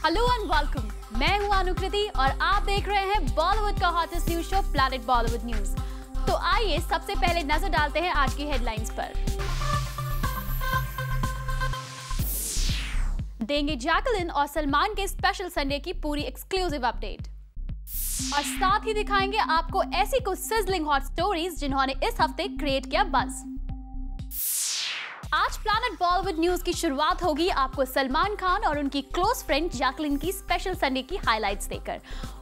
Hello and welcome, मैं हूं अनुकृति और आप देख रहे हैं बॉलीवुड का hottest news show planet Bollywood news. तो आइए सबसे पहले नजर डालते हैं आज की हेडलाइंस पर। देंगे जैकलिन और सलमान के स्पेशल संडे की पूरी एक्सक्लूसिव अपडेट और साथ ही दिखाएंगे आपको ऐसी कुछ सिजलिंग हॉट स्टोरीज जिन्होंने इस हफ्ते क्रिएट किया बज़। आज प्लैनेट बॉलीवुड न्यूज की शुरुआत होगी आपको सलमान खान और उनकी क्लोज फ्रेंड जैकलिन की स्पेशल संडे की हाइलाइट्स देकर।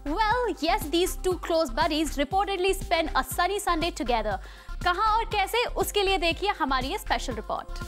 Well, yes, these two close buddies reportedly spend a sunny Sunday together. कहां और कैसे, उसके लिए देखिए हमारी ये स्पेशल रिपोर्ट।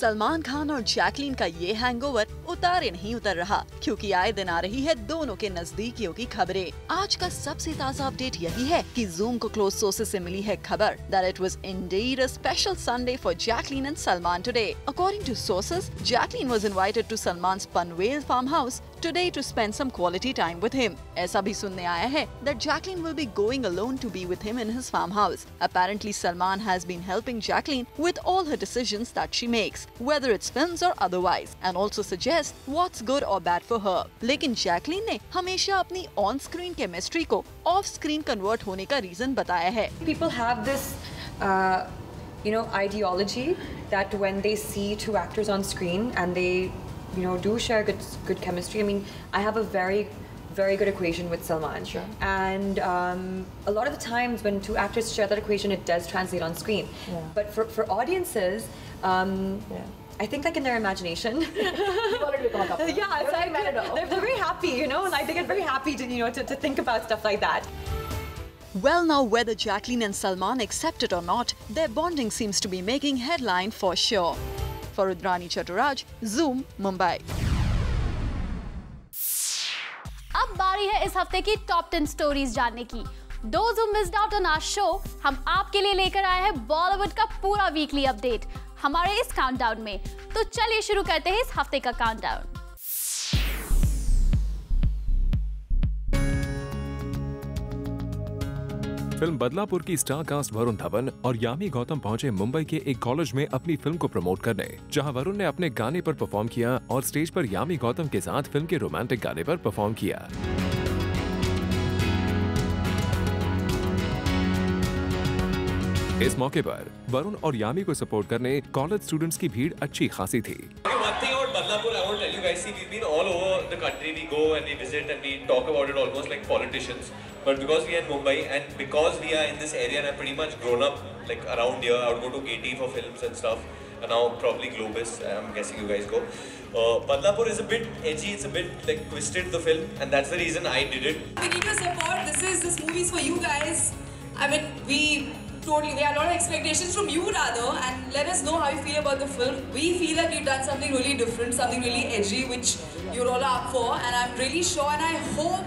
सलमान खान और जैकलीन का ये हैंगओवर उतारे नहीं उतर रहा, क्योंकि आए दिन आ रही है दोनों के नजदीकियों की खबरें। आज का सबसे ताज़ा अपडेट यही है कि जूम को क्लोज सोर्सेज से मिली है खबर that it was indeed a special Sunday for Jacqueline and Salman today. According to sources, Jacqueline was invited to Salman's Panvel farmhouse today to spend some quality time with him. ऐसा भी सुनने आया है that Jacqueline will be going alone to be with him in his farmhouse. Apparently, Salman has been helping Jacqueline with all her decisions that she makes, whether it's films or otherwise, and also suggests what's good or bad for her. लेकिन Jacqueline ने हमेशा अपनी on-screen chemistry को off-screen convert होने का reason बताया है. People have this, ideology that when they see two actors on screen and they, do share good chemistry. I mean, I have a very good equation with Salman. Sure. And a lot of the times when two actors share that equation, it does translate on screen. Yeah. But for audiences, I think like in their imagination. Yeah, it's like they're very happy, like they get very happy to think about stuff like that. Well, now whether Jacqueline and Salman accept it or not, their bonding seems to be making headline for sure. For Rudrani Chaturaj, Zoom, Mumbai. अब बारी है इस हफ्ते की top 10 stories जानने की। Those who missed out on our show, हम आपके लिए लेकर आए हैं बॉलीवुड का पूरा वीकली अपडेट हमारे इस काउंटडाउन में। तो चलिए शुरू करते हैं इस हफ्ते का काउंटडाउन। फिल्म बदलापुर की स्टार कास्ट वरुण धवन और यामी गौतम पहुंचे मुंबई के एक कॉलेज में अपनी फिल्म को प्रमोट करने, जहां वरुण ने अपने गाने पर परफॉर्म किया और स्टेज पर यामी गौतम के साथ फिल्म के रोमांटिक गाने पर परफॉर्म किया। इस मौके पर वरुण और यामी को सपोर्ट करने कॉलेज स्टूडेंट्स की भीड़ अच्छी खासी थी। Badlapur, I want to tell you guys, see, we've been all over the country. We go and we visit and we talk about it almost like politicians. But because we are in Mumbai and because we are in this area and I've pretty much grown up like around here, I would go to KT for films and stuff. And now probably Globus, I'm guessing you guys go. Badlapur is a bit edgy, it's a bit like twisted, the film, and that's the reason I did it. We need your support. This movie is for you guys. I mean, we had a lot of expectations from you rather, and let us know how you feel about the film. We feel that we've done something really different, something really edgy, which you're all up for, and I'm really sure and I hope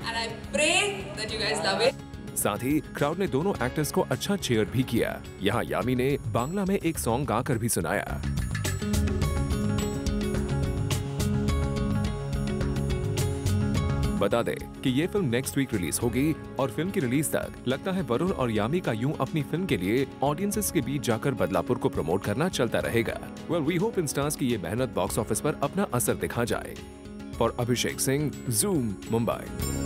and I pray that you guys love it. साथ ही crowd ने दोनों actors को अच्छा cheer भी किया। यहाँ यामी ने बांग्ला में एक सॉन्ग गाकर भी सुनाया। बता दें कि ये फिल्म नेक्स्ट वीक रिलीज होगी और फिल्म की रिलीज तक लगता है वरुण और यामी का यूं अपनी फिल्म के लिए ऑडियंसेस के बीच जाकर बदलापुर को प्रमोट करना चलता रहेगा। Well, we hope in stars की ये मेहनत बॉक्स ऑफिस पर अपना असर दिखा जाए। For Abhishek Singh, zoom, Mumbai.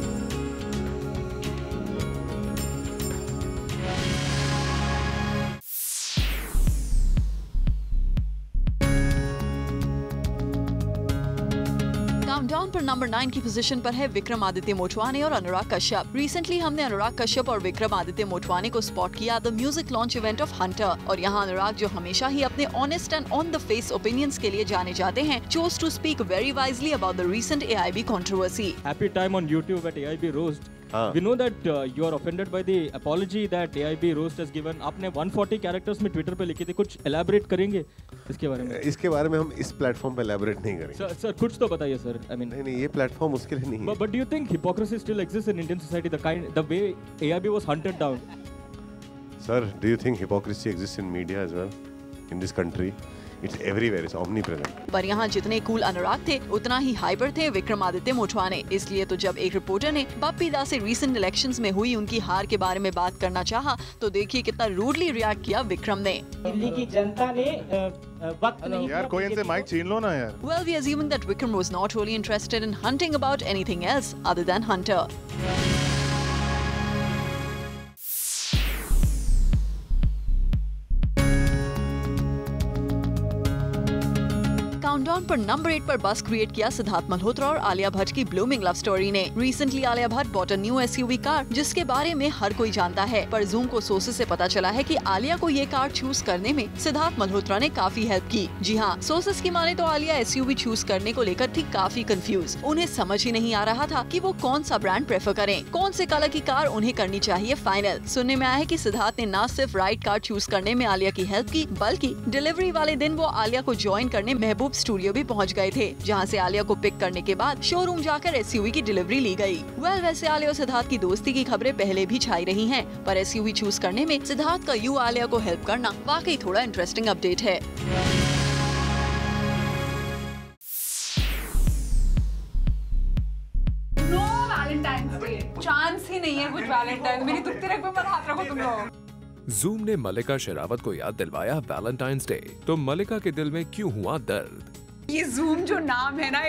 Countdown पर नंबर 9 की पोजीशन पर है विक्रमादित्य मोटवाने और अनुराग कश्यप। रिसेंटली हमने अनुराग कश्यप और विक्रमादित्य मोटवाने को स्पॉट किया the music launch event of Hunter, और यहाँ अनुराग, जो हमेशा ही अपने honest and on the face opinions के लिए जाने जाते हैं, chose to speak very wisely about the recent AIB controversy. Happy time on YouTube at AIB roast. We know that you are offended by the apology that AIB roast has given. आपने 140 characters में Twitter पे लिखी थी, कुछ elaborate करेंगे इसके बारे में? इसके बारे में हम इस प्लेटफॉर्म पे elaborate नहीं करेंगे। सर कुछ तो बताइए सर। I mean, नहीं, ये प्लेटफॉर्म उसके लिए नहीं है। But do you think hypocrisy still exists in Indian society? The way AIB was hunted down. Sir, do you think hypocrisy exists in media as well in this country? It's everywhere. It's omnipresent. पर यहाँ जितने cool अनुराग थे उतना ही hyper थे विक्रमादित्य मोटवाने। इसलिए तो जब एक रिपोर्टर ने बप्पी दा से रीसेंट इलेक्शंस में हुई उनकी हार के बारे में बात करना चाहा तो देखिए कितना रूडली रिएक्ट किया विक्रम ने। दिल्ली की जनता ने वक्त नहीं यार कोई इनसे माइक छीन लो ना यार। Well, we assuming that Vikram was not really interested in hunting about anything else other than Hunter. Countdown पर नंबर 8 पर बस क्रिएट किया सिद्धार्थ मल्होत्रा और आलिया भट्ट की ब्लूमिंग लव स्टोरी ने। Recently Alia Bhatt bought a new SUV car जिसके बारे में हर कोई जानता है, पर जूम को सोर्सेज से पता चला है कि आलिया को ये कार चूज करने में सिद्धार्थ मल्होत्रा ने काफी हेल्प की। जी हाँ, सोर्सेज की माने तो आलिया SUV चूज करने को लेकर थी काफी कंफ्यूज। उन्हें समझ ही नहीं आ रहा था कि वो कौन सा ब्रांड प्रेफर करें, कौन से कलर की कार उन्हें करनी चाहिए फाइनल। सुनने में आया है कि सिद्धार्थ ने न सिर्फ राइट कार चूज करने में आलिया की हेल्प की, बल्कि डिलीवरी वाले दिन वो आलिया को ज्वाइन करने महबूब स्टूडियो भी पहुंच गए थे, जहां से आलिया को पिक करने के बाद शोरूम जाकर SUV की डिलीवरी ली गई। वैसे आलिया और सिद्धार्थ की दोस्ती की खबरें पहले भी छाई रही हैं, पर SUV चूज करने में सिद्धार्थ का यू आलिया को हेल्प करना वाकई थोड़ा इंटरेस्टिंग अपडेट है। नो वैलेंटाइंस डे, चांस ही नहीं है कुछ वैलेंटाइन। मेरी दुखती रग पे मत हाथ रखो तुम लोग। जूम ने मल्लिका शेरावत को याद दिलवाया वैलेंटाइंस डे, तो मल्लिका के दिल में क्यों हुआ दर्द? ये जूम जो नाम है ना,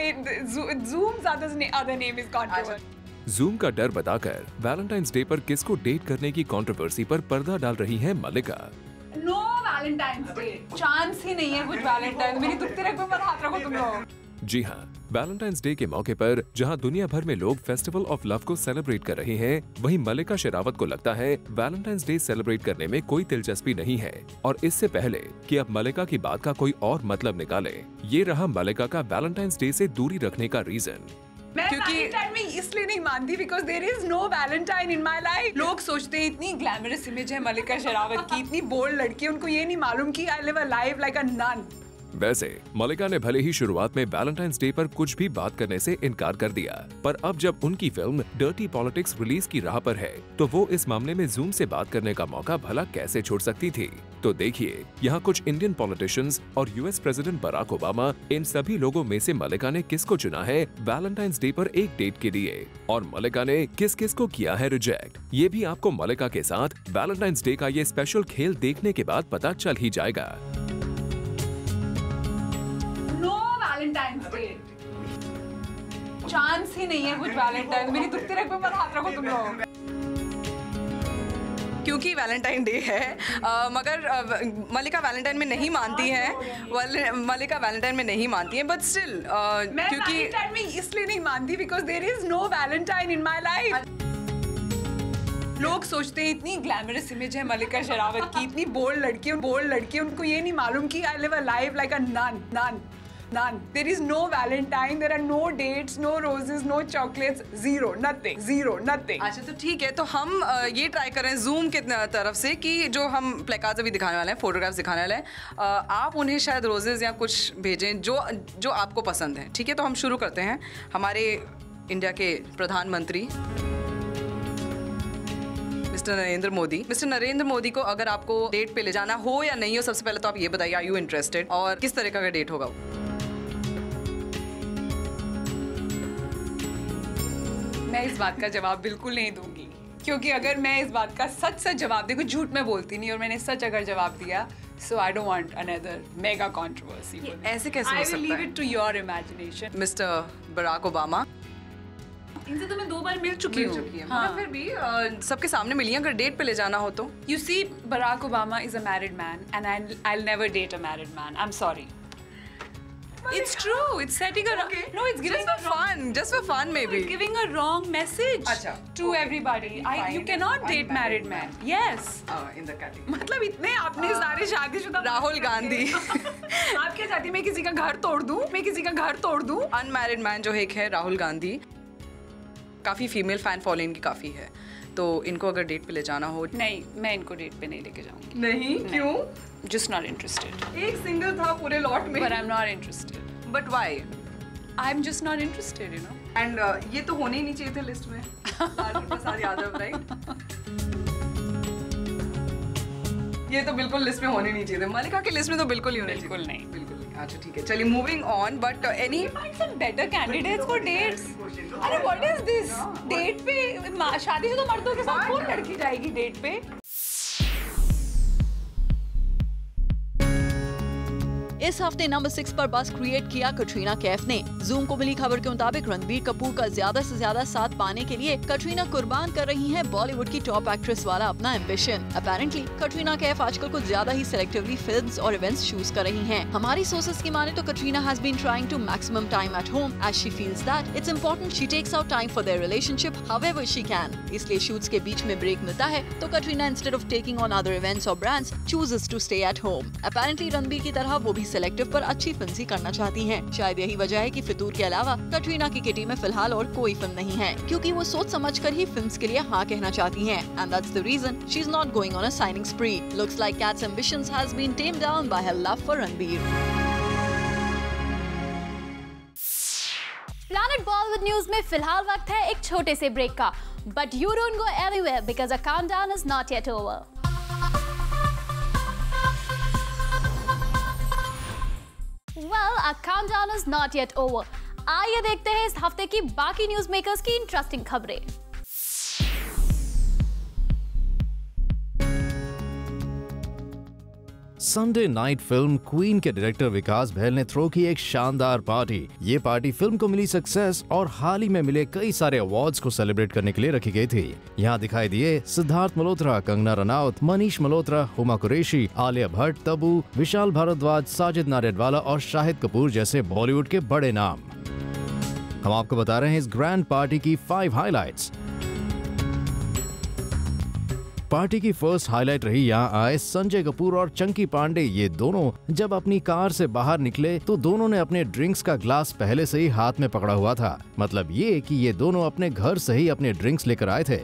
zoom other name is controversy. Zoom का डर बताकर वैलेंटाइंस डे पर किसको डेट करने की कंट्रोवर्सी पर पर्दा डाल रही है मल्लिका। नो वैलेंटाइंस डे, चांस ही नहीं है कुछ वैलेंटाइन। मेरी दुखती रग पे मत हाथ रखो तुम लोग। जी हाँ, वैलेंटाइंस डे के मौके पर जहां दुनिया भर में लोग फेस्टिवल ऑफ लव को सेलिब्रेट कर रहे हैं, वहीं मल्लिका शेरावत को लगता है वैलेंटाइंस डे सेलिब्रेट करने में कोई दिलचस्पी नहीं है। और इससे पहले कि अब मल्लिका की बात का कोई और मतलब निकाले, ये रहा मल्लिका का वैलेंटाइंस डे से दूरी रखने का रीजन। क्योंकि वैलेंटाइन में इसलिए नहीं मानती because there is no Valentine in my life. लोग सोचते हैं इतनी ग्लैमरस इमेज है मल्लिका शेरावत की, इतनी बोल्ड लड़की, उनको ये नहीं मालूम कि I live a life like a nun. वैसे मल्लिका ने भले ही शुरुआत में वैलेंटाइंस डे पर कुछ भी बात करने से इनकार कर दिया, पर अब जब उनकी फिल्म डर्टी पॉलिटिक्स रिलीज की राह पर है, तो वो इस मामले में जूम से बात करने का मौका भला कैसे छोड़ सकती थी। तो देखिए यहाँ कुछ इंडियन पॉलिटिशियंस और US प्रेसिडेंट बराक ओबामा, इन सभी लोगों में से मल्लिका ने किसको चुना है वैलेंटाइंस डे पर एक डेट के लिए, और मल्लिका ने किस किस को किया है रिजेक्ट, ये भी आपको मल्लिका के साथ वैलेंटाइंस डे का ये स्पेशल खेल देखने के बाद पता चल ही जाएगा। वैलेंटाइंस डे, चांस ही नहीं है कुछ वैलेंटाइन। मेरी दुखती रग पे मत हाथ रखो तुम लोग। क्योंकि वैलेंटाइन डे है, मगर मल्लिका वैलेंटाइन में नहीं मानती है। मल्लिका वैलेंटाइन में नहीं मानती है, बट स्टिल क्योंकि वैलेंटाइन में इसलिए नहीं मानती because there is no Valentine in my life. लोग सोचते हैं इतनी ग्लैमरस इमेज है मल्लिका शेरावत की, इतनी बोल्ड लड़की, उनको ये नहीं मालूम कि I live a life like a nun. None. There is no Valentine. There are no dates, no roses, no chocolates. Zero, nothing. अच्छा तो ठीक है, तो हम ये ट्राई करें जूम की तरफ से कि जो हम प्लेकार्ड्स अभी दिखाने वाले हैं, फोटोग्राफ्स दिखाने वाले हैं, आप उन्हें शायद रोजेज या कुछ भेजें जो आपको पसंद है। ठीक है, तो हम शुरू करते हैं। हमारे इंडिया के प्रधानमंत्री मिस्टर नरेंद्र मोदी को अगर आपको डेट पे ले जाना हो या नहीं हो, सबसे पहले तो आप ये बताइए, आर यू इंटरेस्टेड, और किस तरह का डेट होगा? मैं इस बात का जवाब बिल्कुल नहीं दूंगी, क्योंकि अगर मैं इस बात का सच जवाब देखो, झूठ मैं बोलती नहीं, और मैंने सच अगर जवाब दिया, so I don't want another mega controversy. ऐसे कैसे हो सकता है? I will leave it to your imagination. Mister Barack Obama, इनसे तो मैं 2 बार मिल चुकी हूँ, हाँ। फिर भी सबके सामने मिली, अगर डेट पे ले जाना हो तो? You see, Barack Obama is a married man, and I'll never date a married man. I'm sorry. It's true. It's setting a no. It's giving just for fun, maybe. It's giving a wrong message to everybody. You cannot date married men. Yes. In the category. मतलब इतने आपने सारे शादीशुदा। राहुल गांधी। आप क्या चाहती हैं, मैं किसी का घर तोड़ दूं? Unmarried man जो एक है राहुल गांधी, काफी फीमेल फैन फॉलोइंग की काफी है, तो इनको अगर डेट पे ले जाना हो? नहीं, मैं इनको डेट पे नहीं लेके जाऊंगी। नहीं, क्यों? Just not interested. एक सिंगल था पूरे लॉट में। But I'm not interested. But why? I'm just not interested, you know. And ये तो होने ही नहीं चाहिए थे लिस्ट में। प्रसाद यादव, राइट? ये तो बिल्कुल लिस्ट में होने नहीं चाहिए थे। मल्लिका की लिस्ट में तो बिल्कुल ही होने चाहिए। बिल्कुल नहीं। अच्छा ठीक है, चलिए moving on. But any some better candidates for dates. अरे what is this? डेट पे शादीशुदा मर्दों के साथ कौन लड़की जाएगी डेट पे? इस हफ्ते नंबर 6 पर बस क्रिएट किया कटरीना कैफ ने. जूम को मिली खबर के मुताबिक रणबीर कपूर का ज्यादा से ज्यादा साथ पाने के लिए कटरीना कुर्बान कर रही हैं बॉलीवुड की टॉप एक्ट्रेस वाला अपना एम्बिशन. अपेरेंटली कटरीना कैफ आजकल कुछ ज्यादा ही सिलेक्टिवली फिल्म्स और इवेंट्स चूज कर रही हैं. हमारी सोर्सेज की माने तो Katrina has been trying to maximum time at home as she feels that it's important she takes out time for their relationship however she can. इसलिए शूट्स के बीच में ब्रेक मिलता है तो Katrina instead of taking on other events और brands chooses to stay at home. Apparently Ranbir की तरह वो भी सिलेक्टिव पर अच्छी फिल्म करना चाहती हैं. शायद यही वजह है कि फितूर के अलावा कटरीना की किटी में फिलहाल और कोई फिल्म नहीं है, क्योंकि वो सोच समझकर ही फिल्म्स के लिए हाँ कहना चाहती हैं. And that's the reason she is not going on a signing spree. Looks like Kat's ambitions has been tamed down by her love for Ranbir. Planet Bollywood News में फिलहाल वक्त है एक छोटे से ब्रेक का. But you don't go anywhere because a countdown is not yet over. Well, our countdown is not yet over. आइए देखते हैं इस हफ्ते की बाकी न्यूज मेकर्स की इंटरेस्टिंग खबरें. संडे नाइट फिल्म क्वीन के डायरेक्टर विकास बहल ने थ्रो की एक शानदार पार्टी. ये पार्टी फिल्म को मिली सक्सेस और हाल ही में मिले कई सारे अवार्ड्स को सेलिब्रेट करने के लिए रखी गई थी. यहाँ दिखाई दिए सिद्धार्थ मल्होत्रा, कंगना रनौत, मनीष मल्होत्रा, हुमा कुरैशी, आलिया भट्ट, तब्बू, विशाल भारद्वाज, साजिद नाडियाडवाला और शाहिद कपूर जैसे बॉलीवुड के बड़े नाम. हम आपको बता रहे हैं इस ग्रैंड पार्टी की 5 हाइलाइट्स. पार्टी की फर्स्ट हाईलाइट रही यहाँ आए संजय कपूर और चंकी पांडे. ये दोनों जब अपनी कार से बाहर निकले तो दोनों ने अपने ड्रिंक्स का ग्लास पहले से ही हाथ में पकड़ा हुआ था. मतलब ये कि ये दोनों अपने घर से ही अपने ड्रिंक्स लेकर आए थे.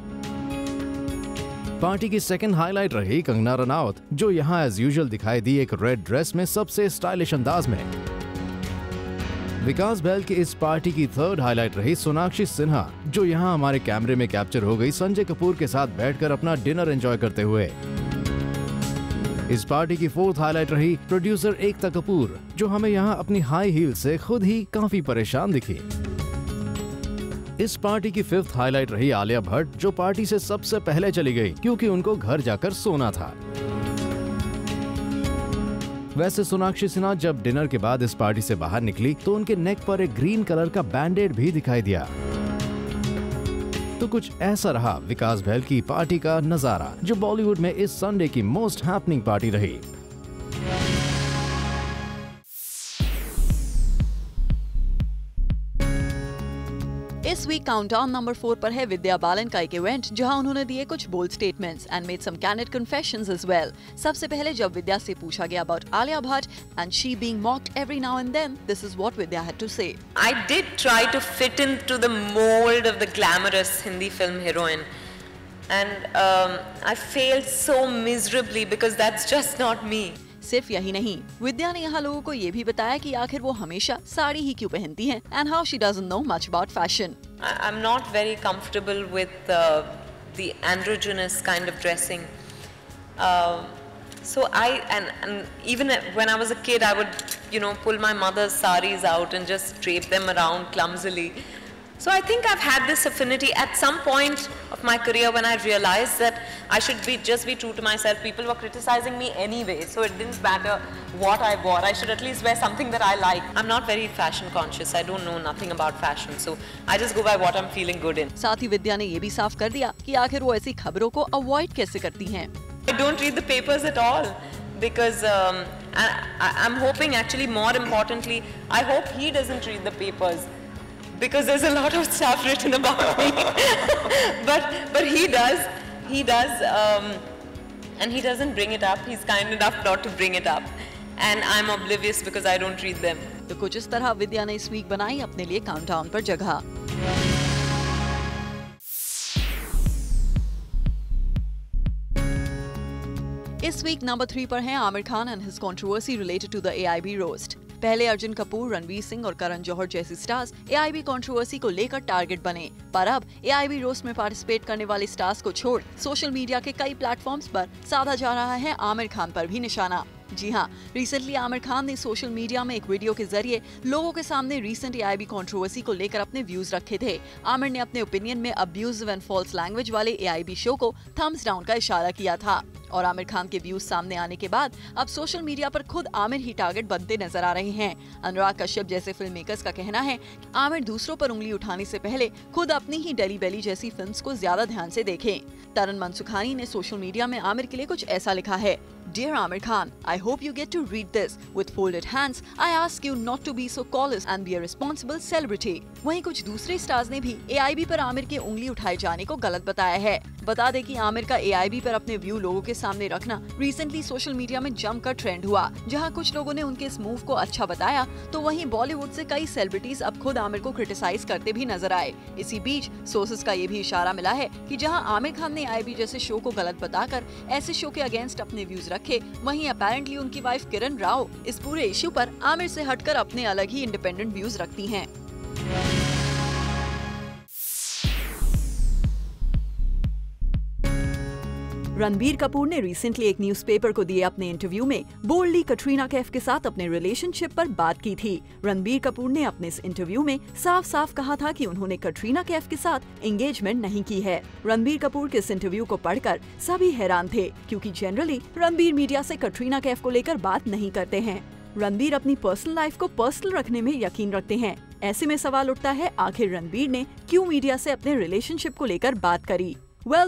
पार्टी की सेकंड हाईलाइट रही कंगना रनौत, जो यहाँ एज यूजुअल दिखाई दी एक रेड ड्रेस में सबसे स्टाइलिश अंदाज में. विकास बहल की इस पार्टी की थर्ड हाईलाइट रही सोनाक्षी सिन्हा, जो यहाँ हमारे कैमरे में कैप्चर हो गई संजय कपूर के साथ बैठकर अपना डिनर एंजॉय करते हुए. इस पार्टी की फोर्थ हाईलाइट रही प्रोड्यूसर एकता कपूर, जो हमें यहाँ अपनी हाई हील से खुद ही काफी परेशान दिखी. इस पार्टी की फिफ्थ हाईलाइट रही आलिया भट्ट, जो पार्टी से सबसे पहले चली गई क्योंकि उनको घर जाकर सोना था. वैसे सोनाक्षी सिन्हा जब डिनर के बाद इस पार्टी से बाहर निकली तो उनके नेक पर एक ग्रीन कलर का बैंडेड भी दिखाई दिया. तो कुछ ऐसा रहा विकास बहल की पार्टी का नजारा, जो बॉलीवुड में इस संडे की मोस्ट हैपनिंग पार्टी रही. इस वीक काउंटडाउन नंबर 4 पर है विद्या बालन का एक इवेंट, जहां उन्होंने दिए कुछ bold statements and made some candid confessions as well. सबसे पहले जब विद्या से पूछा गया about Alia Bhatt and she being mocked every now and then, this is what Vidya had to say. I did try to fit into the mold of the glamorous Hindi film heroine, and I failed so miserably because that's just not me. सिर्फ यही नहीं, विद्या ने यहाँ लोगों को ये भी बताया कि आखिर वो हमेशा साड़ी ही क्यों पहनती हैं and how she doesn't know much about fashion. I'm not very comfortable with the androgynous kind of dressing. So and even when I was a kid, I would pull my mother's saris out and just drape them around clumsily. So I think I've had this affinity at some point of my career when I realized that I should just be true to myself. People were criticizing me anyway, so it didn't matter what I wore. I should at least wear something that I like. I'm not very fashion conscious. I don't know nothing about fashion, so I just go by what I'm feeling good in. साथ ही विद्या ने ये भी साफ कर दिया कि आखिर वो ऐसी खबरों को अवॉइड कैसे करती हैं. I don't read the papers at all because I'm hoping, actually more importantly, I hope he doesn't read the papers. Because there's a lot of stuff written about me, but he does, and he doesn't bring it up. He's kind enough not to bring it up, and I'm oblivious because I don't read them. तो कुछ इस तरह विद्या ने इस week बनाई अपने लिए countdown पर जगह. इस वीक नंबर 3 पर है Aamir Khan and his controversy related to the AIB roast. पहले अर्जुन कपूर, रणवीर सिंह और करण जौहर जैसी स्टार्स AIB कंट्रोवर्सी को लेकर टारगेट बने, पर अब AIB रोस्ट में पार्टिसिपेट करने वाले स्टार्स को छोड़ सोशल मीडिया के कई प्लेटफॉर्म्स पर साधा जा रहा है आमिर खान पर भी निशाना. जी हाँ, रिसेंटली आमिर खान ने सोशल मीडिया में एक वीडियो के जरिए लोगों के सामने रीसेंट AIB कंट्रोवर्सी को लेकर अपने व्यूज रखे थे। आमिर ने अपने ओपिनियन में अब्यूजिव एंड फॉल्स लैंग्वेज वाले AIB शो को थम्स डाउन का इशारा किया था और आमिर खान के व्यूज सामने आने के बाद अब सोशल मीडिया पर खुद आमिर ही टारगेट बनते नजर आ रहे हैं। अनुराग कश्यप जैसे फिल्म मेकर्स का कहना है कि आमिर दूसरों पर उंगली उठाने से पहले खुद अपनी ही डेली बेली जैसी फिल्म्स को ज्यादा ध्यान से देखें। तरन मनसुखानी ने सोशल मीडिया में आमिर के लिए कुछ ऐसा लिखा है। Dear Amir Khan, I hope you get to read this. With folded hands, I ask you not to be so callous and be a responsible celebrity. वहीं कुछ दूसरे स्टार्स ने भी AIB पर आमिर की उंगली उठाए जाने को गलत बताया है। बता दें कि आमिर का AIB पर अपने व्यू लोगों के सामने रखना रिसेंटली सोशल मीडिया में जमकर ट्रेंड हुआ, जहां कुछ लोगों ने उनके इस मूव को अच्छा बताया, तो वहीं बॉलीवुड से कई सेलिब्रिटीज अब खुद आमिर को क्रिटिसाइज करते भी नजर आए। इसी बीच सोर्सेज का ये भी इशारा मिला है कि जहां आमिर खान ने AIB जैसे शो को गलत बताकर ऐसे शो के अगेंस्ट अपने व्यूज रखे, वहीं अपेरेंटली उनकी वाइफ किरण राव इस पूरे इश्यू पर आमिर से हटकर अपने अलग ही इंडिपेंडेंट व्यूज रखती हैं। रणबीर कपूर ने रिसेंटली एक न्यूज़पेपर को दिए अपने इंटरव्यू में बोल्डली कटरीना कैफ के साथ अपने रिलेशनशिप पर बात की थी। रणबीर कपूर ने अपने इस इंटरव्यू में साफ साफ कहा था कि उन्होंने कटरीना कैफ के साथ एंगेजमेंट नहीं की है। रणबीर कपूर के इस इंटरव्यू को पढ़कर सभी हैरान थे, क्योंकि जनरली रणबीर मीडिया से कटरीना कैफ को लेकर बात नहीं करते हैं। रणबीर अपनी पर्सनल लाइफ को पर्सनल रखने में यकीन रखते हैं। ऐसे में सवाल उठता है, आखिर रणबीर ने क्यों मीडिया से अपने रिलेशनशिप को लेकर बात करी?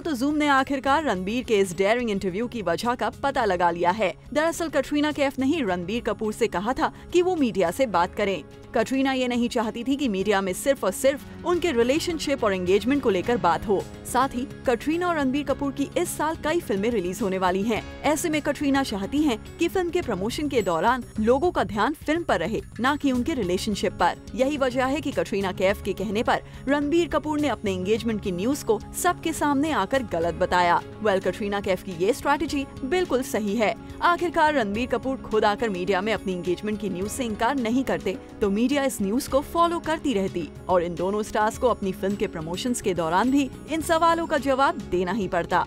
तो जूम ने आखिरकार रणबीर के इस डेयरिंग इंटरव्यू की वजह का पता लगा लिया है। दरअसल कटरीना कैफ ने ही रणबीर कपूर से कहा था कि वो मीडिया से बात करें। कटरीना ये नहीं चाहती थी कि मीडिया में सिर्फ और सिर्फ उनके रिलेशनशिप और एंगेजमेंट को लेकर बात हो। साथ ही कटरीना और रणबीर कपूर की इस साल कई फिल्में रिलीज होने वाली हैं। ऐसे में कटरीना चाहती हैं कि फिल्म के प्रमोशन के दौरान लोगों का ध्यान फिल्म पर रहे, न कि उनके रिलेशनशिप पर। यही वजह है कि कटरीना कैफ के कहने पर रणबीर कपूर ने अपने एंगेजमेंट की न्यूज को सबके सामने आकर गलत बताया। कटरीना कैफ की ये स्ट्रैटेजी बिल्कुल सही है। आखिरकार रणबीर कपूर खुद आकर मीडिया में अपनी एंगेजमेंट की न्यूज से इनकार नहीं करते, तो मीडिया इस न्यूज को फॉलो करती रहती और इन दोनों स्टार्स को अपनी फिल्म के प्रमोशंस के दौरान भी इन सवालों का जवाब देना ही पड़ता।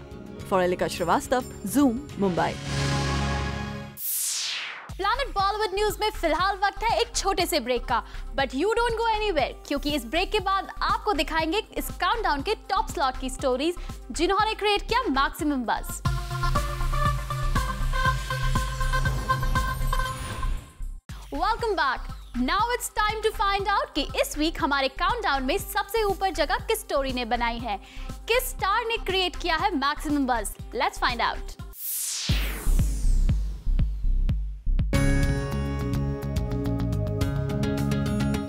For Elika Shrivastava, Zoom, Mumbai. Planet Bollywood News में फिलहाल वक्त है एक छोटे से ब्रेक का, but you don't go anywhere, क्योंकि इस ब्रेक के बाद आपको दिखाएंगे इस काउंटडाउन के टॉप स्लॉट की स्टोरीज जिन्होंने क्रिएट किया maximum buzz. Welcome back. Now it's time to find out कि इस वीक हमारे काउंटडाउन में सबसे ऊपर जगह किस स्टोरी ने बनाई है, किस स्टार ने क्रिएट किया है maximum buzz. Let's find out.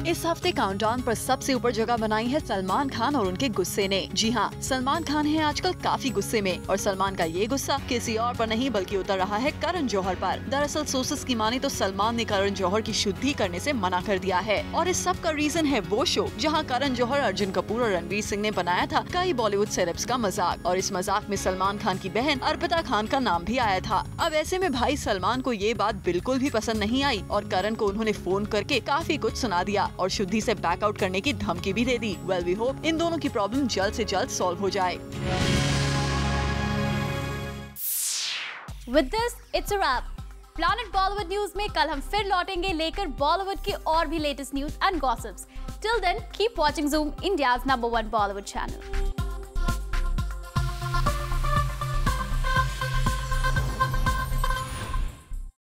इस हफ्ते काउंटडाउन पर सबसे ऊपर जगह बनाई है सलमान खान और उनके गुस्से ने। जी हाँ, सलमान खान है आजकल काफी गुस्से में और सलमान का ये गुस्सा किसी और पर नहीं बल्कि उतर रहा है करण जौहर पर। दरअसल सोर्सेस की माने तो सलमान ने करण जौहर की शुद्धि करने से मना कर दिया है और इस सब का रीजन है वो शो जहाँ करण जौहर, अर्जुन कपूर और रणवीर सिंह ने बनाया था कई बॉलीवुड सेलेब्स का मजाक, और इस मजाक में सलमान खान की बहन अर्पिता खान का नाम भी आया था। अब ऐसे में भाई सलमान को ये बात बिल्कुल भी पसंद नहीं आई और करण को उन्होंने फोन करके काफी कुछ सुना दिया और शुद्धि से बैकआउट करने की धमकी भी दे दी। वी होप इन दोनों की प्रॉब्लम जल्द से जल्द सॉल्व हो जाए। With this, it's a wrap. Planet Bollywood News में कल हम फिर लौटेंगे लेकर बॉलीवुड के और भी latest news and gossips. Till then, keep watching Zoom, India's #1 Bollywood channel.